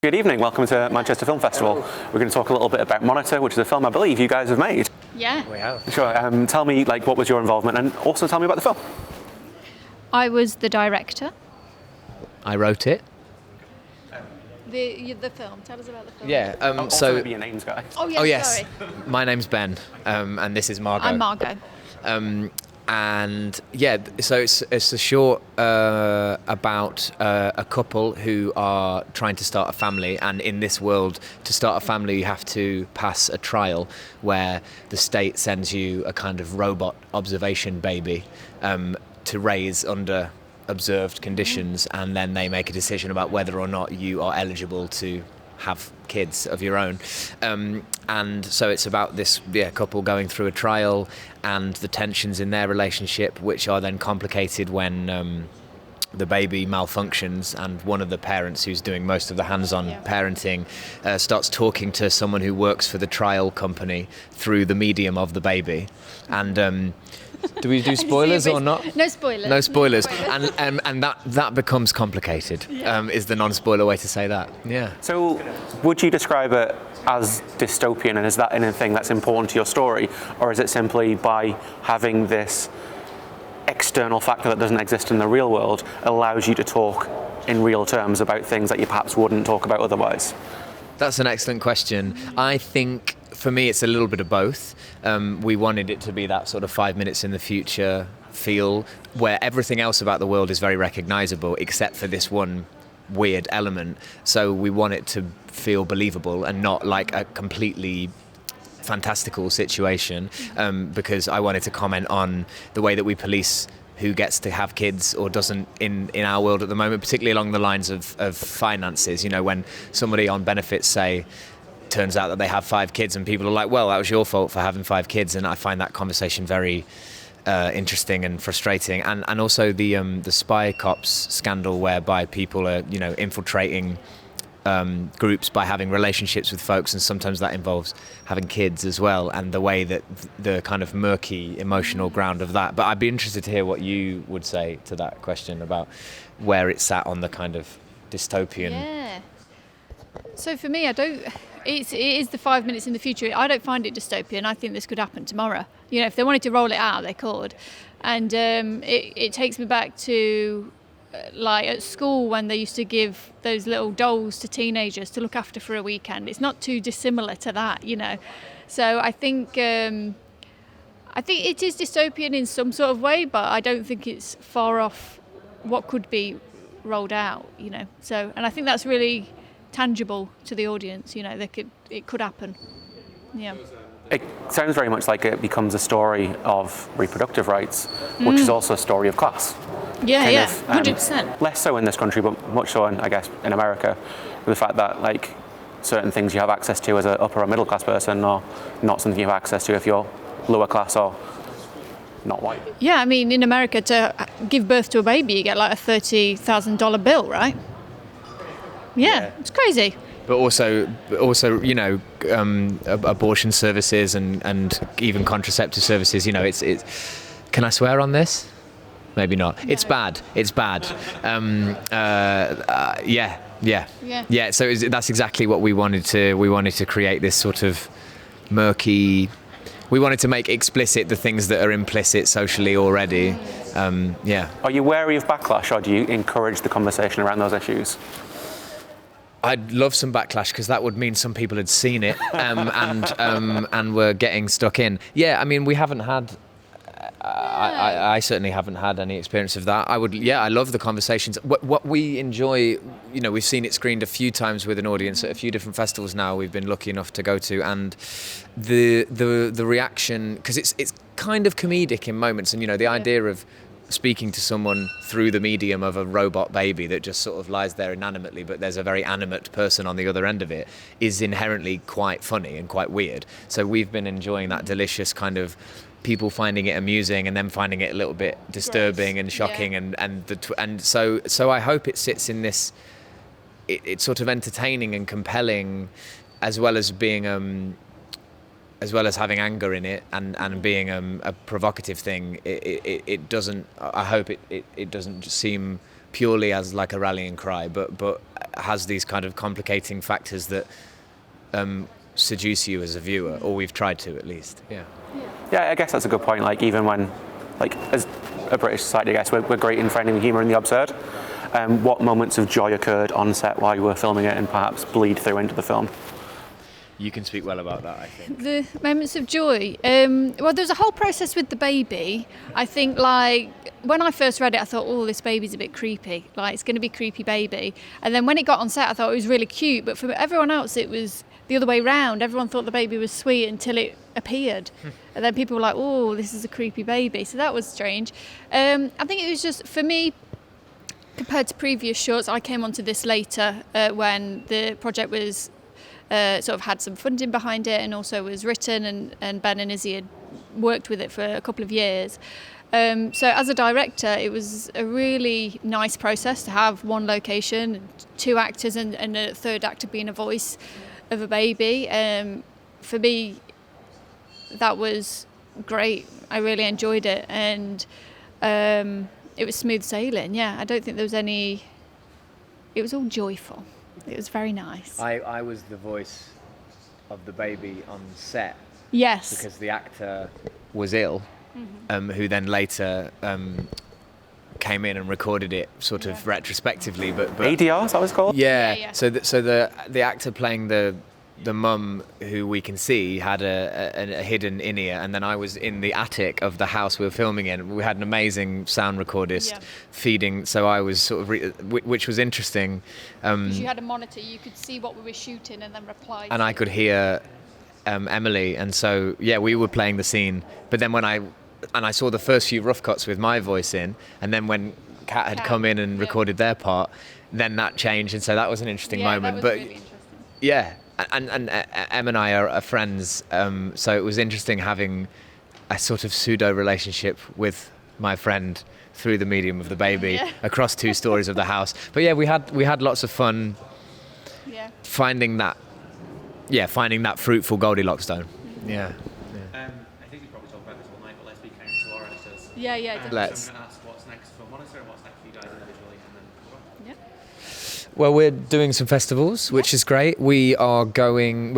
Good evening, welcome to Manchester Film Festival. We're going to talk a little bit about Monitor, which is a film I believe you guys have made. Yeah. We have. Sure, tell me what was your involvement, and also tell me about the film. I was the director. I wrote it. The film. Tell us about the film. Yeah. Also maybe your names, guys. Oh, yeah, Oh yes. sorry. My name's Ben, and this is Margot. I'm Margot. And yeah, so it's a short about a couple who are trying to start a family, and in this world, to start a family, you have to pass a trial where the state sends you a kind of robot observation baby to raise under observed conditions, and then they make a decision about whether or not you are eligible to have kids of your own. And so it's about this couple going through a trial and the tensions in their relationship, which are then complicated when the baby malfunctions, and one of the parents, who's doing most of the hands-on parenting, starts talking to someone who works for the trial company through the medium of the baby. And do we do spoilers or not? No spoilers. No spoilers. And that becomes complicated, is the non-spoiler way to say that. Yeah. So, would you describe it as dystopian, and is that anything that's important to your story, or is it simply by having this external factor that doesn't exist in the real world allows you to talk in real terms about things that you perhaps wouldn't talk about otherwise? That's an excellent question. I think for me it's a little bit of both. We wanted it to be that sort of 5 minutes in the future feel, where everything else about the world is very recognisable except for this one weird element. So we want it to feel believable and not like a completely fantastical situation, because I wanted to comment on the way that we police who gets to have kids or doesn't in our world at the moment, particularly along the lines of finances. You know, when somebody on benefits say, turns out that they have 5 kids, and people are like, well, that was your fault for having 5 kids. And I find that conversation very interesting and frustrating. And also the spy cops scandal, whereby people are, infiltrating groups by having relationships with folks, and sometimes that involves having kids as well, and the way that the kind of murky emotional ground of that. But I'd be interested to hear what you would say to that question about where it's sat on the kind of dystopian. Yeah. So for me, it is the 5 minutes in the future. I don't find it dystopian. I think this could happen tomorrow. If they wanted to roll it out, they could. And it takes me back to like at school when they used to give those little dolls to teenagers to look after for a weekend. It's not too dissimilar to that, So I think it is dystopian in some sort of way, but I don't think it's far off what could be rolled out, So, and I think that's really tangible to the audience. It could happen. Yeah. It sounds very much like it becomes a story of reproductive rights, which is also a story of class. Yeah, 100%. Less so in this country, but much so in America, with the fact that certain things you have access to as an upper or middle class person are not something you have access to if you're lower class or not white. Yeah, I mean, in America, to give birth to a baby, you get like a $30,000 bill, right? Yeah, it's crazy. But also, abortion services and even contraceptive services. It's. Can I swear on this? Maybe not. No. It's bad. Yeah. So that's exactly what we wanted to. We wanted to create this sort of murky. We wanted to make explicit the things that are implicit socially already. Are you wary of backlash, or do you encourage the conversation around those issues? I'd love some backlash, because that would mean some people had seen it and were getting stuck in. Yeah, I mean, we haven't had. I certainly haven't had any experience of that. I love the conversations. What we enjoy, we've seen it screened a few times with an audience at a few different festivals now we've been lucky enough to go to, and the reaction, because it's kind of comedic in moments, and the idea of speaking to someone through the medium of a robot baby that just sort of lies there inanimately, but there's a very animate person on the other end of it, is inherently quite funny and quite weird. So we've been enjoying that delicious kind of people finding it amusing and then finding it a little bit disturbing and shocking, and so I hope it sits in this. It's sort of entertaining and compelling, as well as being as well as having anger in it and being a provocative thing. It doesn't. I hope it doesn't seem purely as like a rallying cry, but has these kind of complicating factors that seduce you as a viewer, or we've tried to at least. Yeah, I guess that's a good point. Like, even when, like, as a British society, I guess we're great in finding the humour in the absurd. What moments of joy occurred on set while you were filming it and perhaps bleed through into the film? You can speak well about that, I think. The moments of joy. Well, there's a whole process with the baby. I think, like, when I first read it, I thought, oh, this baby's a bit creepy. Like, it's going to be a creepy baby. And then when it got on set, I thought it was really cute. But for everyone else, it was the other way round. Everyone thought the baby was sweet until it appeared. And then people were like, oh, this is a creepy baby. So that was strange. I think it was just, for me, compared to previous shorts, I came onto this later when the project was sort of had some funding behind it, and also was written, and Ben and Izzy had worked with it for a couple of years. So as a director, it was a really nice process to have one location, 2 actors, and a third actor being a voice of a baby. For me, that was great. I really enjoyed it, and it was smooth sailing. Yeah, I don't think there was any. It was all joyful. It was very nice. I was the voice of the baby on set. Yes. Because the actor was ill, who then later came in and recorded it sort of retrospectively. But ADR, is that what it's called? Yeah. So the actor playing the mum, who we can see, had a hidden in-ear, and then I was in the attic of the house we were filming in. We had an amazing sound recordist feeding, so I was sort of which was interesting. Because you had a monitor, you could see what we were shooting and then reply. And I could hear Emily, and so we were playing the scene. But then when I saw the first few rough cuts with my voice in, and then when Kat had come in and recorded their part, then that changed, and so that was an interesting moment. That was really interesting. And Em and I are friends, so it was interesting having a sort of pseudo relationship with my friend through the medium of the baby across 2 stories of the house. But we had lots of fun finding that fruitful Goldilocks zone. I think we probably talk about this all night, but let's be kind to our editors. Yeah. Let's. So I'm going to ask what's next for Monitor and what's next for you guys individually, and then we'll go on. Well, we're doing some festivals, which is great. We're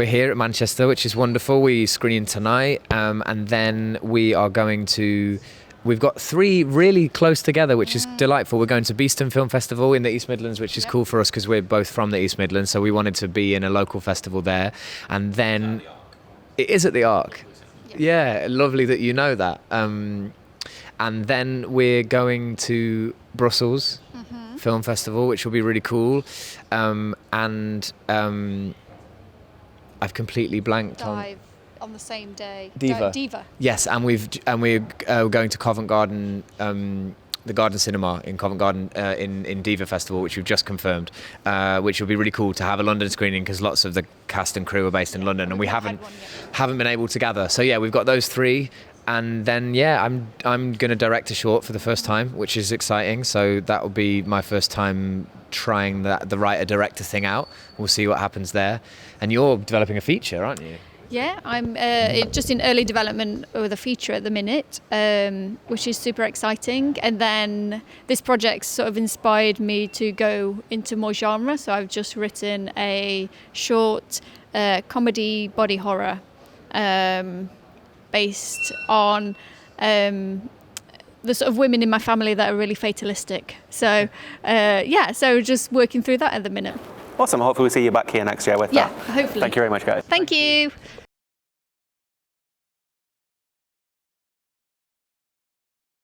here at Manchester, which is wonderful. We screen tonight, and then we are going to, we've got 3 really close together, which is delightful. We're going to Beeston Film Festival in the East Midlands, which is cool for us because we're both from the East Midlands, so we wanted to be in a local festival there. And then, it is at the Arc. Yeah, lovely that you know that. And then we're going to Brussels Film Festival, which will be really cool, and I've completely blanked on the same day. Diva. Yes, and we're going to Covent Garden, the Garden Cinema in Covent Garden in Diva Festival, which we've just confirmed, which will be really cool to have a London screening because lots of the cast and crew are based in London, and we haven't been able to gather. So we've got those 3. And then I'm going to direct a short for the first time, which is exciting. So that will be my first time trying the writer-director thing out. We'll see what happens there. And you're developing a feature, aren't you? Yeah, I'm just in early development with a feature at the minute, which is super exciting. And then this project sort of inspired me to go into more genre. So I've just written a short comedy body horror based on the sort of women in my family that are really fatalistic. So, so just working through that at the minute. Awesome. Hopefully we'll see you back here next year with that. Yeah, hopefully. Thank you very much, guys. Thank you.